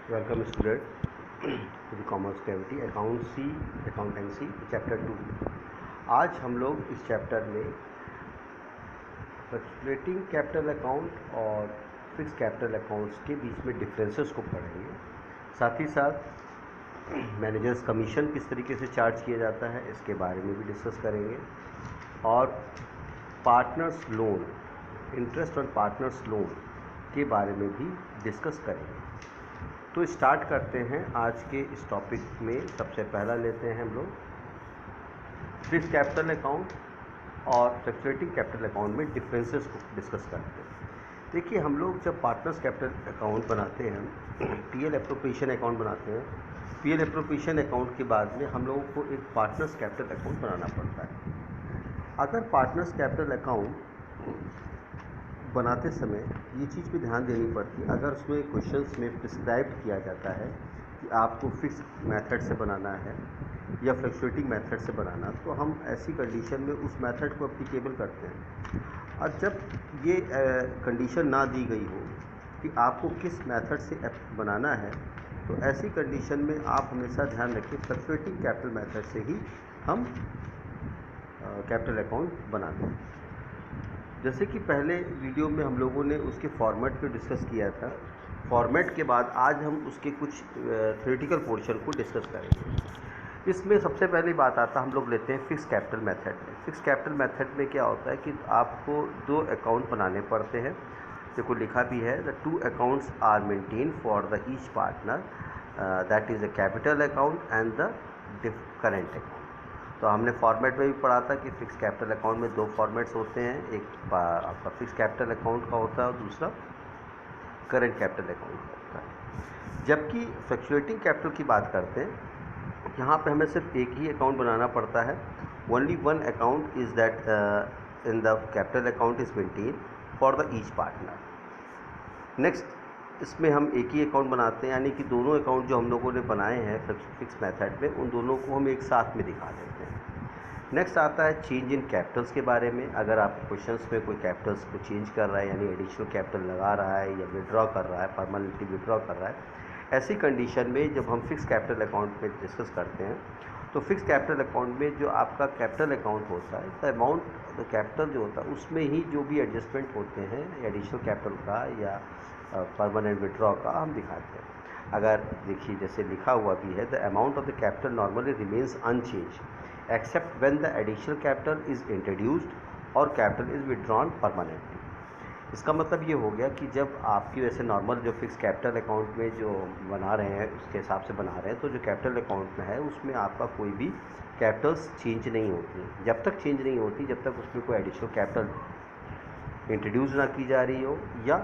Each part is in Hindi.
Welcome student to the Commerce Gravity Accountancy chapter 2। आज हम लोग इस चैप्टर में फ्लक्चुएटिंग कैपिटल अकाउंट और फिक्स कैपिटल अकाउंट्स के बीच में डिफरेंसेस को पढ़ेंगे। साथ ही साथ मैनेजर्स कमीशन किस तरीके से चार्ज किया जाता है इसके बारे में भी डिस्कस करेंगे, और partners loan, interest on partners loan के बारे में भी डिस्कस करेंगे। तो स्टार्ट करते हैं आज के इस टॉपिक में। सबसे पहला लेते हैं हम लोग फिक्स कैपिटल अकाउंट और फ्लक्चुएटिंग कैपिटल अकाउंट में डिफरेंसेस को डिस्कस करते हैं। देखिए, हम लोग जब पार्टनर्स कैपिटल अकाउंट बनाते हैं, पीएल एप्रोप्रिएशन अकाउंट बनाते हैं, पीएल एप्रोप्रिएशन अकाउंट के बाद में हम लोगों को एक पार्टनर्स कैपिटल अकाउंट बनाना पड़ता है। अगर पार्टनर्स कैपिटल अकाउंट बनाते समय ये चीज़ भी ध्यान देनी पड़ती है, अगर उसमें क्वेश्चंस में प्रिस्क्राइब किया जाता है कि आपको फिक्स मेथड से बनाना है या फ्लक्चुएटिंग मेथड से बनाना, तो हम ऐसी कंडीशन में उस मेथड को एप्लीकेबल करते हैं। और जब ये कंडीशन ना दी गई हो कि आपको किस मेथड से बनाना है, तो ऐसी कंडीशन में आप हमेशा ध्यान रखें फ्लक्चुएटिंग कैपिटल मेथड से ही हम कैपिटल अकाउंट बनाते हैं। जैसे कि पहले वीडियो में हम लोगों ने उसके फॉर्मेट को डिस्कस किया था। फॉर्मेट के बाद आज हम उसके कुछ थ्योरेटिकल पोर्शन को डिस्कस करेंगे। इसमें सबसे पहली बात आता हम लोग लेते हैं फिक्स कैपिटल मेथड में। फिक्स कैपिटल मेथड में क्या होता है कि आपको दो अकाउंट बनाने पड़ते हैं। देखो लिखा भी है, the two accounts are maintain for the each partner, that is the capital account and the current account. तो हमने फॉर्मेट में भी पढ़ा था कि फिक्स कैपिटल अकाउंट में दो फॉर्मेट्स होते हैं, एक आपका फिक्स कैपिटल अकाउंट का होता है और दूसरा करंट कैपिटल अकाउंट का होता है। जबकि फ्लक्चुएटिंग कैपिटल की बात करते हैं, यहाँ पे हमें सिर्फ एक ही अकाउंट बनाना पड़ता है। Only one account is that in the capital account is maintain for the each partner. Next, इसमें हम एक ही अकाउंट बनाते हैं, यानी कि दोनों अकाउंट जो हम लोगों ने बनाए हैं फिक्स मेथड में, उन दोनों को हम एक साथ में दिखा देते हैं। नेक्स्ट आता है चेंज इन कैपिटल्स के बारे में। अगर आप क्वेश्चंस में कोई कैपिटल्स को चेंज कर रहा है, यानी एडिशनल कैपिटल लगा रहा है या विड्रॉ कर रहा है, परमानेंटली विड्रॉ कर रहा है, ऐसी कंडीशन में जब हम फिक्स कैपिटल अकाउंट में डिस्कस करते हैं, तो फिक्स कैपिटल अकाउंट में जो आपका कैपिटल अकाउंट होता है, द अमाउंट द कैपिटल जो होता है उसमें ही जो भी एडजस्टमेंट होते हैं एडिशनल कैपिटल का या परमानेंट विड्रॉ का हम दिखाते हैं। अगर देखिए जैसे लिखा हुआ भी है, the amount of the capital normally remains unchange except when the additional capital is introduced और कैपिटल इज़ विड्रॉन परमानेंटली। इसका मतलब ये हो गया कि जब आपकी वैसे नॉर्मल जो फिक्स कैपिटल अकाउंट में जो बना रहे हैं उसके हिसाब से बना रहे हैं, तो जो कैपिटल अकाउंट में है उसमें आपका कोई भी कैपिटल्स चेंज नहीं होती। जब तक चेंज नहीं होती, जब तक उसमें कोई एडिशनल कैपिटल इंट्रोड्यूस ना की जा रही हो या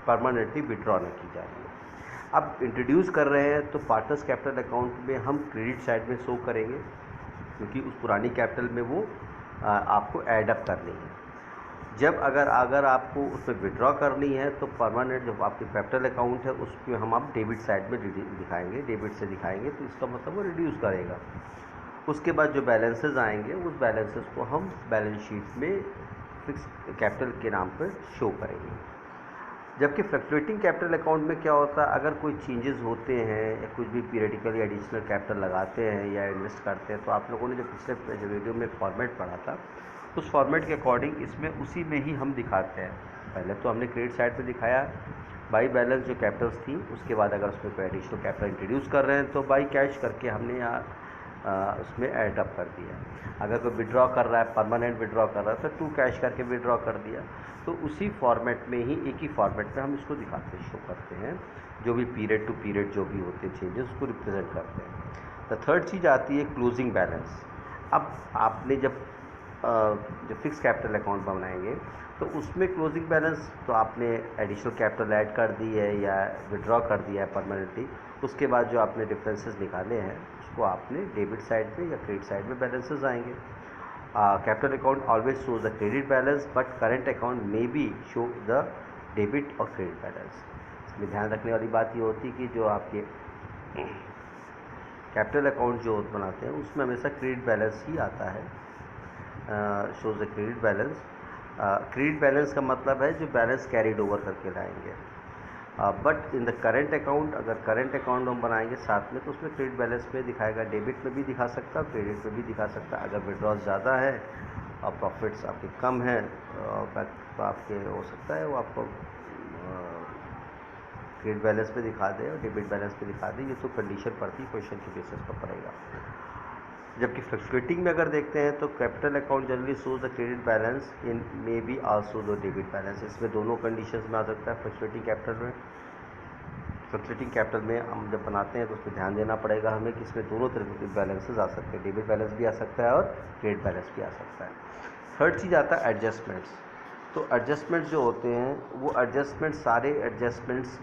परमानेंटली विड्रॉ ना की जा रही हो। अब इंट्रोड्यूस कर रहे हैं तो पार्टनर्स कैपिटल अकाउंट में हम क्रेडिट साइड में शो करेंगे, क्योंकि उस पुरानी कैपिटल में वो आपको ऐड अप करनी है। जब अगर आपको उसमें विड्रॉ करनी है तो परमानेंट जो आपके कैपिटल अकाउंट है उसको हम आप डेबिट साइड में दिखाएंगे, डेबिट से दिखाएंगे, तो इसका मतलब वो रिड्यूस करेगा। उसके बाद जो बैलेंसेस आएंगे उस बैलेंसेस को हम बैलेंस शीट में फिक्स कैपिटल के नाम पर शो करेंगे। जबकि फ्लक्चुएटिंग कैपिटल अकाउंट में क्या होता है, अगर कोई चेंजेस होते हैं या कुछ भी पीरियडिकल या एडिशनल कैपिटल लगाते हैं या इन्वेस्ट करते हैं, तो आप लोगों ने जो पिछले जो वीडियो में फॉर्मेट पढ़ा था उस फॉर्मेट के अकॉर्डिंग इसमें उसी में ही हम दिखाते हैं। पहले तो हमने क्रेडिट साइड पे दिखाया बाई बैलेंस जो कैपिटल्स थी, उसके बाद अगर उसमें कोई एडिशनल कैपिटल इंट्रोड्यूस कर रहे हैं तो बाई कैश करके हमने यहाँ उसमें ऐड अप कर दिया। अगर कोई विड्रॉ कर रहा है, परमानेंट विड्रॉ कर रहा है, तो टू कैश करके विड्रॉ कर दिया। तो उसी फॉर्मेट में ही, एक ही फॉर्मेट में हम इसको दिखाते शो करते हैं, जो भी पीरियड टू पीरियड जो भी होते हैं चेंजेस उसको रिप्रेजेंट करते हैं। तो थर्ड चीज़ आती है क्लोजिंग बैलेंस। अब आपने जब जो फिक्स कैपिटल अकाउंट बनाएंगे तो उसमें क्लोजिंग बैलेंस तो आपने एडिशनल कैपिटल ऐड कर दी है या विड्रॉ कर दिया है परमानेंटली, उसके बाद जो आपने डिफरेंसेस निकाले हैं उसको आपने डेबिट साइड पे या क्रेडिट साइड में बैलेंसेस आएंगे। Capital account always shows the credit balance, but current account may be show the debit और क्रेडिट बैलेंस। इसमें ध्यान रखने वाली बात ये होती है कि जो आपके कैपिटल अकाउंट जो बनाते हैं उसमें हमेशा क्रेडिट बैलेंस ही आता है, shows the credit balance. Credit balance का मतलब है जो बैलेंस कैरिड ओवर करके लाएंगे। But in the current account, अगर करेंट अकाउंट हम बनाएंगे साथ में तो उसमें क्रेडिट बैलेंस पे दिखाएगा, डेबिट में भी दिखा सकता है, क्रेडिट में भी दिखा सकता है। अगर विड्रॉल ज़्यादा है और प्रॉफिट्स आपके कम है तो आपके हो सकता है वो आपको क्रेडिट बैलेंस पे दिखा दे और डेबिट बैलेंस पे दिखा दे। ये तो कंडीशन पड़ती है, क्वेश्चन के बेसिस पर पड़ेगा। जबकि फ्लक्चुएटिंग में अगर देखते हैं तो capital account generally shows the credit balance in may be also the debit balance. इसमें दोनों कंडीशंस में आ सकता है। फ्लक्चुएटिंग कैपिटल में हम जब बनाते हैं तो उस पर ध्यान देना पड़ेगा हमें कि इसमें दोनों तरह के बैलेंसेज आ सकते हैं, डेबिट बैलेंस भी आ सकता है और क्रेडिट बैलेंस भी आ सकता है। थर्ड चीज़ आता है एडजस्टमेंट्स। तो एडजस्टमेंट्स जो होते हैं वो सारे एडजस्टमेंट्स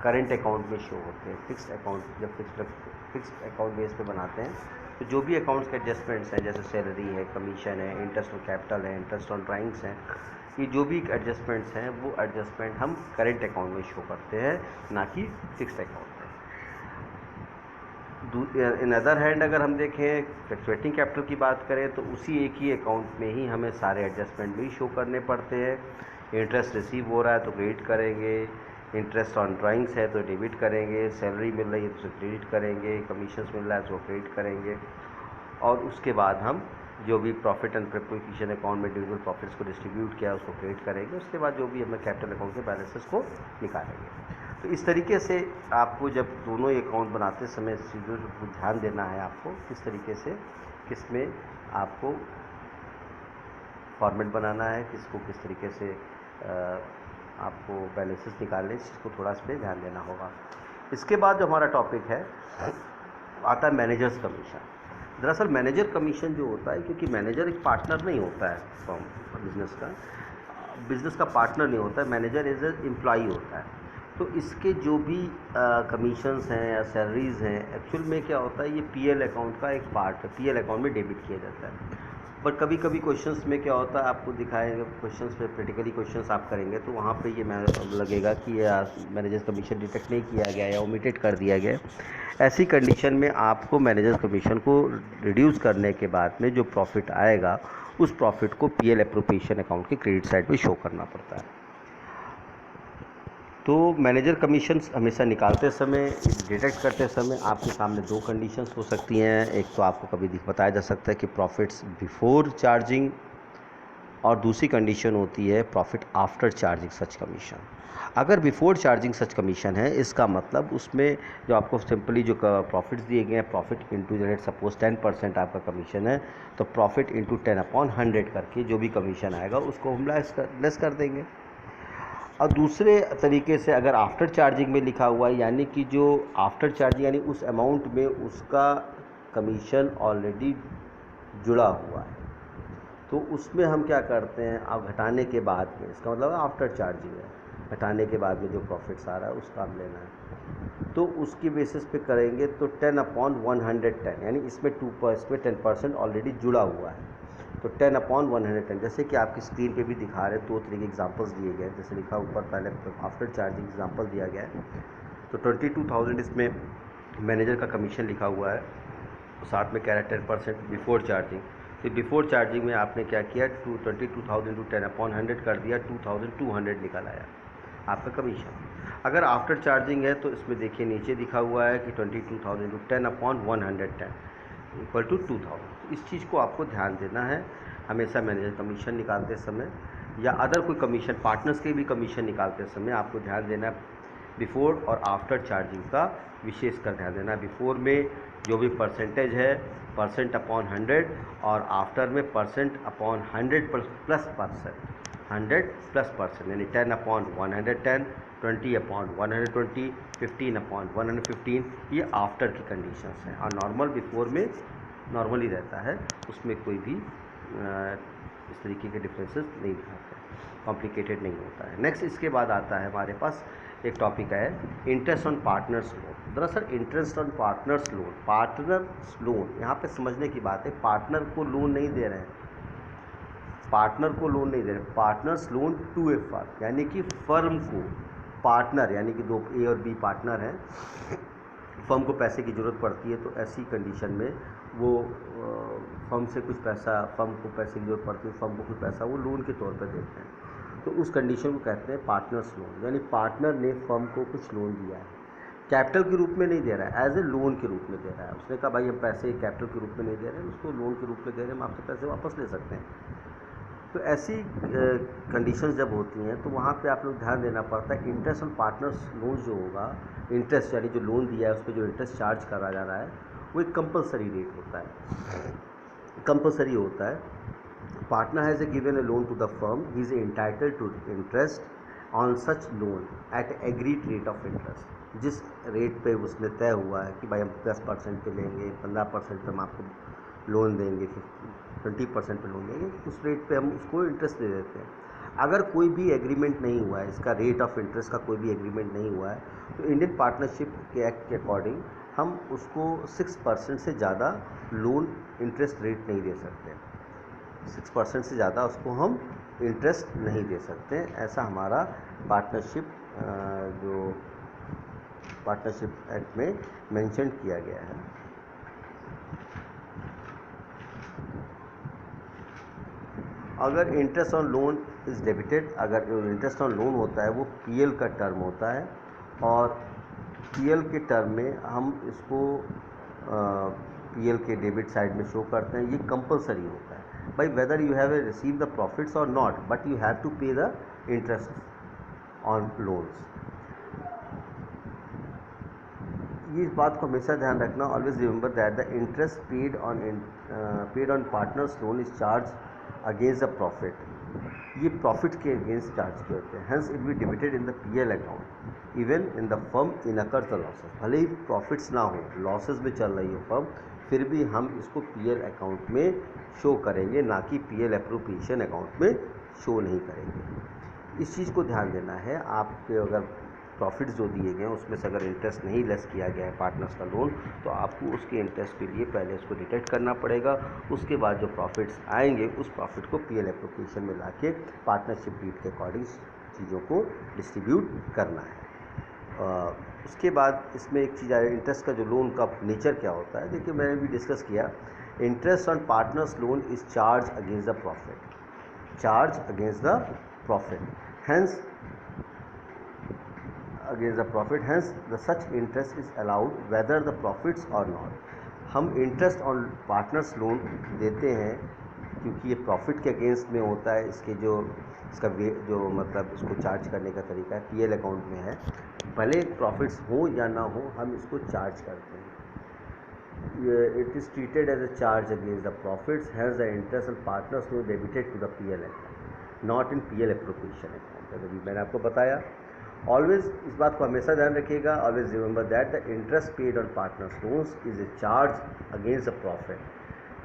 करेंट अकाउंट में शो होते हैं। फिक्स्ड अकाउंट जब फिक्स्ड अकाउंट बेस पे बनाते हैं तो जो भी अकाउंट्स के एडजस्टमेंट्स हैं, जैसे सैलरी है, कमीशन है, इंटरेस्ट ऑन कैपिटल है, इंटरेस्ट ऑन ड्राइंग्स हैं, ये जो भी एडजस्टमेंट्स हैं वो एडजस्टमेंट हम करेंट अकाउंट में शो करते हैं, ना कि फिक्स्ड अकाउंट में। इन अदर हैंड अगर हम देखें फ्लक्चुएटिंग कैपिटल की बात करें तो उसी एक ही अकाउंट में ही हमें सारे एडजस्टमेंट भी शो करने पड़ते हैं। इंटरेस्ट रिसीव हो रहा है तो क्रेडिट करेंगे, इंटरेस्ट ऑन ड्राइंग्स है तो डेबिट करेंगे, सैलरी मिल रही है तो उसे क्रेडिट करेंगे, कमीशंस मिल रहा है तो क्रेडिट करेंगे, और उसके बाद हम जो भी प्रॉफिट एंड प्रिपरेशन अकाउंट में इंडिविजुअल प्रॉफिट्स को डिस्ट्रीब्यूट किया उसको क्रेडिट करेंगे। उसके बाद जो भी हमें कैपिटल अकाउंट के बैलेंसेस को निकालेंगे। तो इस तरीके से आपको जब दोनों ही अकाउंट बनाते समय चीज़ों को ध्यान देना है आपको, किस तरीके से किस में आपको फॉर्मेट बनाना है, किसको किस तरीके से आपको बैलेंसेस निकालने, इस चीज़ को थोड़ा इस पर ध्यान देना होगा। इसके बाद जो हमारा टॉपिक है आता है मैनेजर्स कमीशन। दरअसल मैनेजर कमीशन जो होता है, क्योंकि मैनेजर एक पार्टनर नहीं होता है फॉर्म बिज़नेस का पार्टनर नहीं होता है, मैनेजर एज ए एम्प्लॉई होता है। तो इसके जो भी कमीशंस हैं या सैलरीज़ हैं, एक्चुअल में क्या होता है ये पीएल अकाउंट का एक पार्ट है, पीएल अकाउंट में डेबिट किया जाता है। पर कभी कभी क्वेश्चंस में क्या होता है आपको दिखाएंगे, क्वेश्चंस पे प्रैक्टिकली क्वेश्चंस आप करेंगे तो वहाँ पे ये लगेगा कि ये मैनेजर्स कमीशन डिटेक्ट नहीं किया गया या ओमिटेड कर दिया गया। ऐसी कंडीशन में आपको मैनेजर्स कमीशन को रिड्यूस करने के बाद में जो प्रॉफिट आएगा उस प्रॉफिट को पीएल एप्रोप्रिएशन अकाउंट के क्रेडिट साइड पे शो करना पड़ता है। तो मैनेजर कमीशंस हमेशा निकालते समय, डिटेक्ट करते समय आपके सामने दो कंडीशंस हो सकती हैं। एक तो आपको कभी बताया जा सकता है कि प्रॉफिट्स बिफोर चार्जिंग, और दूसरी कंडीशन होती है प्रॉफिट आफ्टर चार्जिंग सच कमीशन। अगर बिफोर चार्जिंग सच कमीशन है, इसका मतलब उसमें जो आपको सिंपली जो प्रॉफिट्स दिए गए हैं, प्रॉफिट इंटू जनरेट सपोज 10% आपका कमीशन है तो प्रॉफिट इंटू 10/100 करके जो भी कमीशन आएगा उसको हम लेस कर देंगे। और दूसरे तरीके से अगर आफ्टर चार्जिंग में लिखा हुआ है, यानी कि जो आफ्टर चार्जिंग यानी उस अमाउंट में उसका कमीशन ऑलरेडी जुड़ा हुआ है, तो उसमें हम क्या करते हैं, अब घटाने के बाद में, इसका मतलब आफ्टर चार्जिंग है, घटाने के बाद में जो प्रॉफिट्स आ रहा है उसका हम लेना है, तो उसकी बेसिस पे करेंगे तो 10/110, यानी इसमें 10% ऑलरेडी जुड़ा हुआ है, तो 10/110। जैसे कि आपकी स्क्रीन पे भी दिखा रहे हैं, दो तरीके एग्जांपल्स दिए गए हैं। जैसे लिखा ऊपर पहले आफ्टर चार्जिंग एग्जांपल दिया गया है, तो 22,000 इसमें मैनेजर का कमीशन लिखा हुआ है, साथ में कह रहा है 10% बिफोर चार्जिंग। तो बिफोर चार्जिंग में आपने क्या किया, 22,000 इंटू 10/100 कर दिया, 2,200 निकल आया आपका कमीशन। अगर आफ्टर चार्जिंग है तो इसमें देखिए नीचे दिखा हुआ है कि 22,000 इंटू 10/110 इक्वल टू 2,000। इस चीज़ को आपको ध्यान देना है हमेशा मैनेजर कमीशन निकालते समय, या अदर कोई कमीशन, पार्टनर्स के भी कमीशन निकालते समय आपको ध्यान देना है बिफोर और आफ्टर चार्जिंग का विशेष कर ध्यान देना है। बिफोर में जो भी परसेंटेज है %/100, और आफ्टर में %/100 प्लस परसेंट, 100+%, यानी 10/110, 20/120, 15/115, ये आफ्टर की कंडीशंस हैं। और नॉर्मल बिफोर में नॉर्मली रहता है, उसमें कोई भी इस तरीके के डिफरेंसेस नहीं दिखाते, कॉम्प्लिकेटेड नहीं होता है। नेक्स्ट इसके बाद आता है हमारे पास एक टॉपिक है इंटरेस्ट ऑन पार्टनर्स लोन। दरअसल इंटरेस्ट ऑन पार्टनर्स लोन यहाँ पे समझने की बात है, पार्टनर को लोन नहीं दे रहे हैं, partners loan to a firm, यानी कि फर्म को पार्टनर, यानी कि दो ए और बी पार्टनर हैं, फर्म को पैसे की ज़रूरत पड़ती है, तो ऐसी कंडीशन में वो फर्म से कुछ पैसा, फर्म को पैसे की ज़रूरत पड़ती है, फर्म को कुछ पैसा वो लोन के तौर पर देते हैं। तो उस कंडीशन को कहते हैं पार्टनर्स लोन, यानी पार्टनर ने फर्म को कुछ लोन दिया है, कैपिटल के रूप में नहीं दे रहा है, एज ए लोन के रूप में दे रहा है। उसने कहा भाई हम पैसे कैपिटल के रूप में नहीं दे रहे हैं, उसको लोन के रूप में दे रहे हैं, हम आपसे पैसे वापस ले सकते हैं। तो ऐसी कंडीशंस जब होती हैं तो वहाँ पे आप लोग ध्यान देना पड़ता है। इंटरेस्ट ऑन पार्टनर्स लोन जो होगा, इंटरेस्ट यानी जो लोन दिया है उस पर जो इंटरेस्ट चार्ज करा जा रहा है वो एक कंपलसरी रेट होता है, कंपलसरी होता है। Partner has given a loan to the firm, he is entitled to interest on such loan at agreed rate of interest. जिस रेट पे उसने तय हुआ है कि भाई हम 10% पे लेंगे, 15% पे हम आपको लोन देंगे, 20% पे लोन देंगे, उस रेट पे हम उसको इंटरेस्ट दे देते हैं। अगर कोई भी एग्रीमेंट नहीं हुआ है, इसका रेट ऑफ इंटरेस्ट का कोई भी एग्रीमेंट नहीं हुआ है, तो इंडियन पार्टनरशिप के एक्ट के अकॉर्डिंग हम उसको 6% से ज़्यादा लोन इंटरेस्ट रेट नहीं दे सकते। 6% से ज़्यादा उसको हम इंटरेस्ट नहीं दे सकते। ऐसा हमारा पार्टनरशिप जो पार्टनरशिप एक्ट में मेंशन किया गया है। अगर interest on loan is debited, अगर जो इंटरेस्ट ऑन लोन होता है वो पीएल का टर्म होता है, और पीएल के टर्म में हम इसको पीएल के डेबिट साइड में शो करते हैं। ये कंपलसरी होता है भाई, whether you have receive the profits और not, but you have to pay the interest on loans. ये इस बात को हमेशा ध्यान रखना, always remember that the interest paid on partners loan is charge against the profit. ये प्रॉफिट के अगेंस्ट चार्ज किए होते हैं, hence it be debited in the PL account even in the firm incurs the losses. भले ही प्रॉफिट्स ना हो, लॉसेस में चल रही हो फर्म, फिर भी हम इसको पीएल अकाउंट में शो करेंगे, ना कि पीएल एप्रोप्रिएशन अकाउंट में शो नहीं करेंगे। इस चीज़ को ध्यान देना है। आपके अगर प्रॉफिट्स जो दिए गए हैं उसमें से अगर इंटरेस्ट नहीं लेस किया गया है पार्टनर्स का लोन, तो आपको उसके इंटरेस्ट के लिए पहले उसको डिटेक्ट करना पड़ेगा। उसके बाद जो प्रॉफिट्स आएंगे उस प्रॉफिट को पीएल एप्रोप्रिएशन में लाके पार्टनरशिप डीड के अकॉर्डिंग चीज़ों को डिस्ट्रीब्यूट करना है। उसके बाद इसमें एक चीज़ है, इंटरेस्ट का जो लोन का नेचर क्या होता है। देखिए मैंने भी डिस्कस किया, interest on partners loan is charge against the profit, charge against the profit, hence against the profit, hence the such interest is allowed whether the profits or not। हम इंटरेस्ट ऑन पार्टनर्स लोन देते हैं क्योंकि ये प्रॉफिट के अगेंस्ट में होता है। इसके जो इसका जो मतलब इसको चार्ज करने का तरीका है पीएल अकाउंट में है, भले प्रॉफिट्स हो या ना हो हम इसको चार्ज करते हैं। It is treated as a charge against the profits, has the interest on partners loan debited to the PL account, not in PL appropriation account. अभी मैंने आपको बताया, ऑलवेज इस बात को हमेशा ध्यान रखिएगा, always remember that the interest paid on partners loans is a charge against the profit,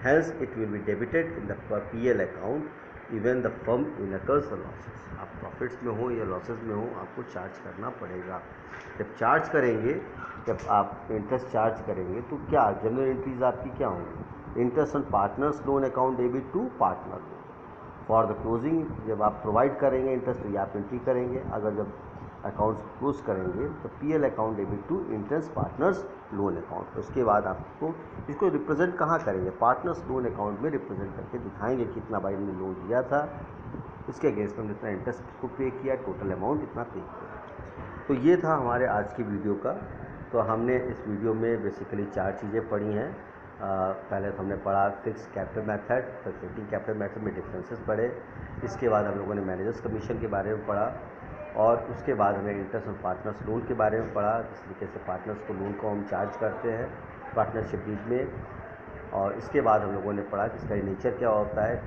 hence it will be debited in the PL account even the firm incurs the losses. आप प्रॉफिट्स में हो या लॉसेस में हो, आपको चार्ज करना पड़ेगा। जब चार्ज करेंगे, जब आप इंटरेस्ट चार्ज करेंगे तो क्या जनरल एंट्रीज आपकी क्या होंगी, interest on partners loan account debit to partner loan for the closing. जब आप प्रोवाइड करेंगे इंटरेस्ट तो ये आप एंट्री करेंगे, अगर जब अकाउंट्स क्लोज करेंगे तो PL account debit to interest partners loan account. उसके बाद आपको इसको रिप्रेजेंट कहाँ करेंगे, पार्टनर्स लोन अकाउंट में रिप्रेजेंट करके दिखाएंगे कितना भाई ने लोन दिया था, इसके अगेंस्ट में जितना इंटरेस्ट को पे किया, टोटल अमाउंट इतना पे किया। तो ये था हमारे आज की वीडियो का। तो हमने इस वीडियो में बेसिकली 4 चीज़ें पढ़ी हैं। पहले तो हमने पढ़ा fix capital method, fluctuating capital method में डिफरेंसेस पढ़े। इसके बाद हम लोगों ने मैनेजर्स कमीशन के बारे में पढ़ा, और उसके बाद हमने इंटरेस्ट ऑन पार्टनर्स लोन के बारे में पढ़ा, किस तरीके से पार्टनर्स को लोन को हम चार्ज करते हैं पार्टनरशिप डीड में। और इसके बाद हम लोगों ने पढ़ा कि इसका नेचर क्या होता है,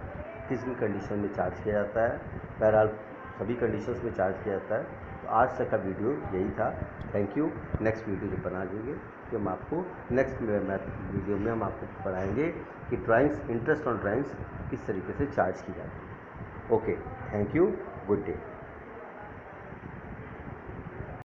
किस भी कंडीशन में चार्ज किया जाता है। बहरहाल सभी कंडीशंस में चार्ज किया जाता है। तो आज तक का वीडियो यही था। Thank you. नेक्स्ट वीडियो जो बना देंगे कि हम आपको नेक्स्ट वीडियो में हम आपको पढ़ाएंगे कि ड्राइंग्स, इंटरेस्ट ऑन ड्राइंग्स किस तरीके से चार्ज की जाती है। Okay, thank you, good day.